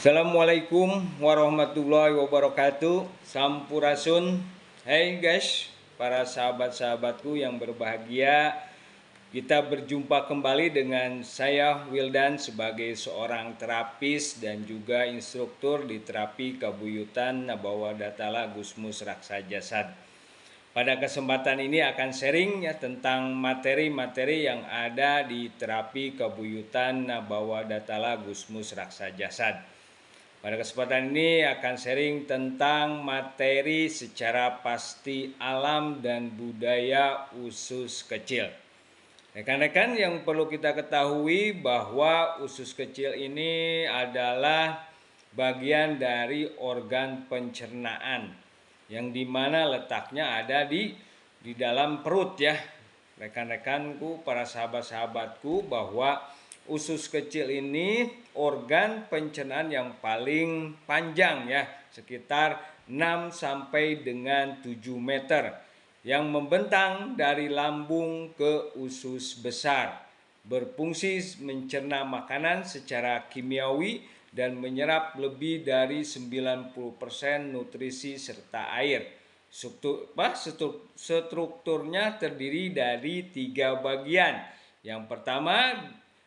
Assalamualaikum warahmatullahi wabarakatuh. Sampurasun. Hai guys, para sahabat-sahabatku yang berbahagia. Kita berjumpa kembali dengan saya Wildan sebagai seorang terapis dan juga instruktur di terapi kabuyutan Nabawa Datala Gusmus Raksa Jasad. Pada kesempatan ini akan sharing ya tentang materi-materi yang ada di terapi kabuyutan Nabawa Datala Gusmus Raksa Jasad. Pada kesempatan ini akan sharing tentang materi secara pasti alam dan budaya usus kecil. Rekan-rekan, yang perlu kita ketahui bahwa usus kecil ini adalah bagian dari organ pencernaan yang dimana letaknya ada di dalam perut ya. Rekan-rekanku, para sahabat-sahabatku, bahwa usus kecil ini organ pencernaan yang paling panjang ya, sekitar 6 sampai dengan 7 meter, yang membentang dari lambung ke usus besar, berfungsi mencerna makanan secara kimiawi dan menyerap lebih dari 90% nutrisi serta air. Strukturnya terdiri dari 3 bagian. Yang pertama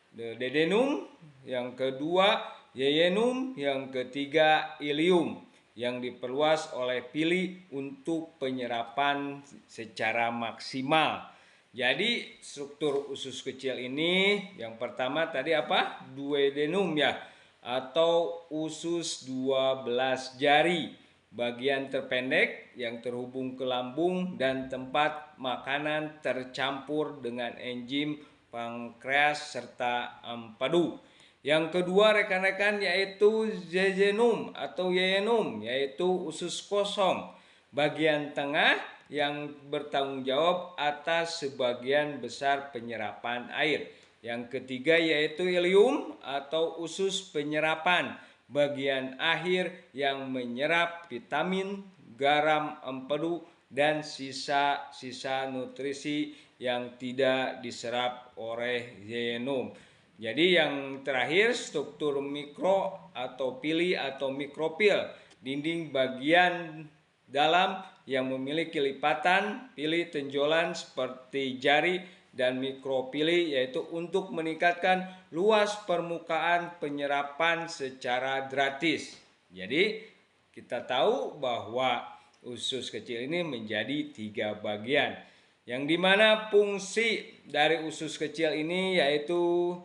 duodenum, yang kedua yeyunum, yang ketiga ileum, yang diperluas oleh pili untuk penyerapan secara maksimal. Jadi struktur usus kecil ini yang pertama tadi apa? Duodenum ya, atau usus 12 jari, bagian terpendek yang terhubung ke lambung dan tempat makanan tercampur dengan enzim pankreas serta empedu. Yang kedua rekan-rekan yaitu jejunum atau yeyunum, yaitu usus kosong, bagian tengah yang bertanggung jawab atas sebagian besar penyerapan air. Yang ketiga yaitu ileum atau usus penyerapan, bagian akhir yang menyerap vitamin, garam, empedu, dan sisa-sisa nutrisi yang tidak diserap oleh yeyunum. Jadi yang terakhir struktur mikro atau pili atau mikropil, dinding bagian dalam yang memiliki lipatan, pili tenjolan seperti jari, dan mikropili yaitu untuk meningkatkan luas permukaan penyerapan secara gratis. Jadi kita tahu bahwa usus kecil ini menjadi 3 bagian, yang dimana fungsi dari usus kecil ini yaitu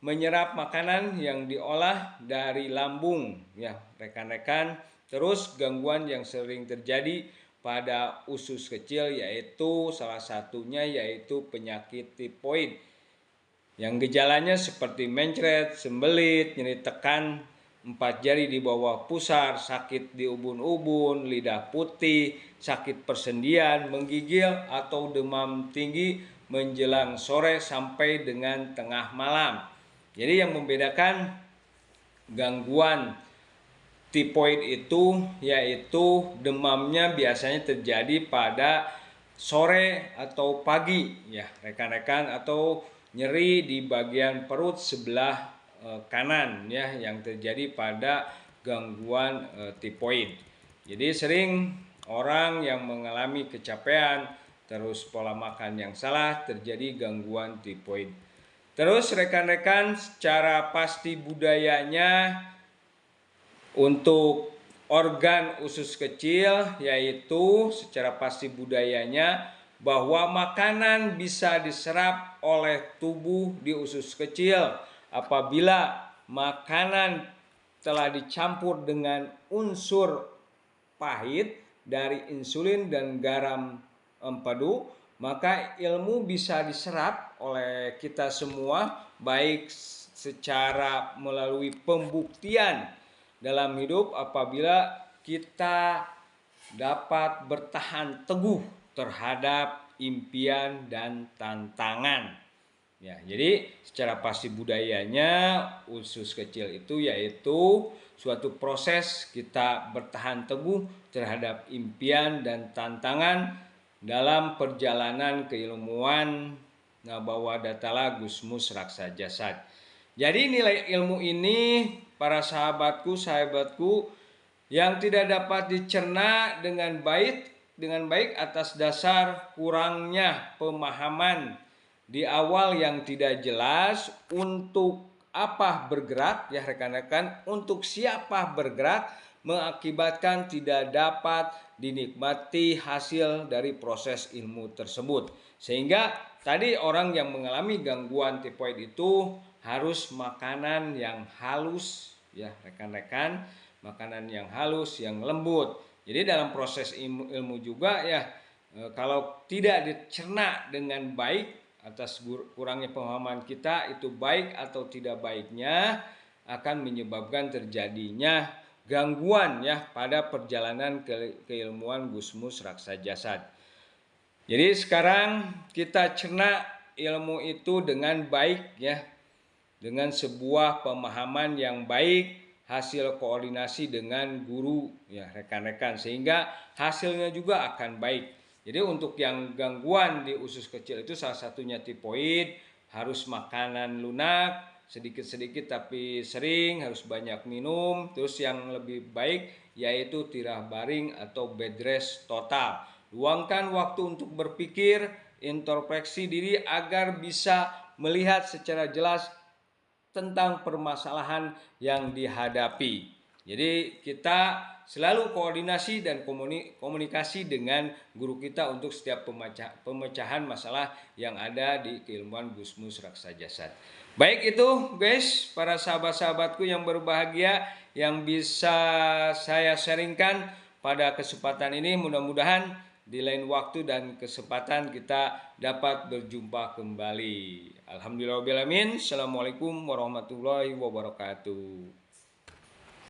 menyerap makanan yang diolah dari lambung ya rekan-rekan. Terus gangguan yang sering terjadi pada usus kecil yaitu salah satunya yaitu penyakit tifoid, yang gejalanya seperti mencret, sembelit, nyeri tekan 4 jari di bawah pusar, sakit di ubun-ubun, lidah putih, sakit persendian, menggigil atau demam tinggi menjelang sore sampai dengan tengah malam. Jadi yang membedakan gangguan tifoid itu yaitu demamnya biasanya terjadi pada sore atau pagi ya rekan-rekan, atau nyeri di bagian perut sebelah kanan ya yang terjadi pada gangguan tifoid. Jadi sering orang yang mengalami kecapean, terus pola makan yang salah, terjadi gangguan tifoid. Terus rekan-rekan, secara pasti budayanya untuk organ usus kecil yaitu secara pasti budayanya bahwa makanan bisa diserap oleh tubuh di usus kecil apabila makanan telah dicampur dengan unsur pahit dari insulin dan garam empedu, maka ilmu bisa diserap oleh kita semua baik secara melalui pembuktian dalam hidup apabila kita dapat bertahan teguh terhadap impian dan tantangan. Ya, jadi secara pasti budayanya usus kecil itu yaitu suatu proses kita bertahan teguh terhadap impian dan tantangan dalam perjalanan keilmuan Nabawa Datala Gusmus Raksa Jasad. Jadi nilai ilmu ini para sahabatku yang tidak dapat dicerna dengan baik atas dasar kurangnya pemahaman di awal yang tidak jelas untuk apa bergerak, ya rekan-rekan, untuk siapa bergerak, mengakibatkan tidak dapat dinikmati hasil dari proses ilmu tersebut. Sehingga tadi orang yang mengalami gangguan tipoid itu harus makanan yang halus, ya rekan-rekan, makanan yang halus, yang lembut. Jadi dalam proses ilmu juga ya, kalau tidak dicerna dengan baik atas kurangnya pemahaman kita, itu baik atau tidak baiknya akan menyebabkan terjadinya gangguan ya pada perjalanan keilmuan Gusmus Raksa Jasad. Jadi sekarang kita cerna ilmu itu dengan baik ya, dengan sebuah pemahaman yang baik, hasil koordinasi dengan guru ya rekan-rekan, sehingga hasilnya juga akan baik. Jadi untuk yang gangguan di usus kecil itu salah satunya tipoid, harus makanan lunak sedikit-sedikit tapi sering, harus banyak minum. Terus yang lebih baik yaitu tirah baring atau bed rest total. Luangkan waktu untuk berpikir, introspeksi diri agar bisa melihat secara jelas tentang permasalahan yang dihadapi. Jadi kita selalu koordinasi dan komunikasi dengan guru kita untuk setiap pemecahan masalah yang ada di keilmuan Gusmus Raksa Jasad. Baik itu guys, para sahabat-sahabatku yang berbahagia yang bisa saya sharingkan pada kesempatan ini. Mudah-mudahan di lain waktu dan kesempatan kita dapat berjumpa kembali. Alhamdulillahirabbil alamin. Assalamualaikum warahmatullahi wabarakatuh.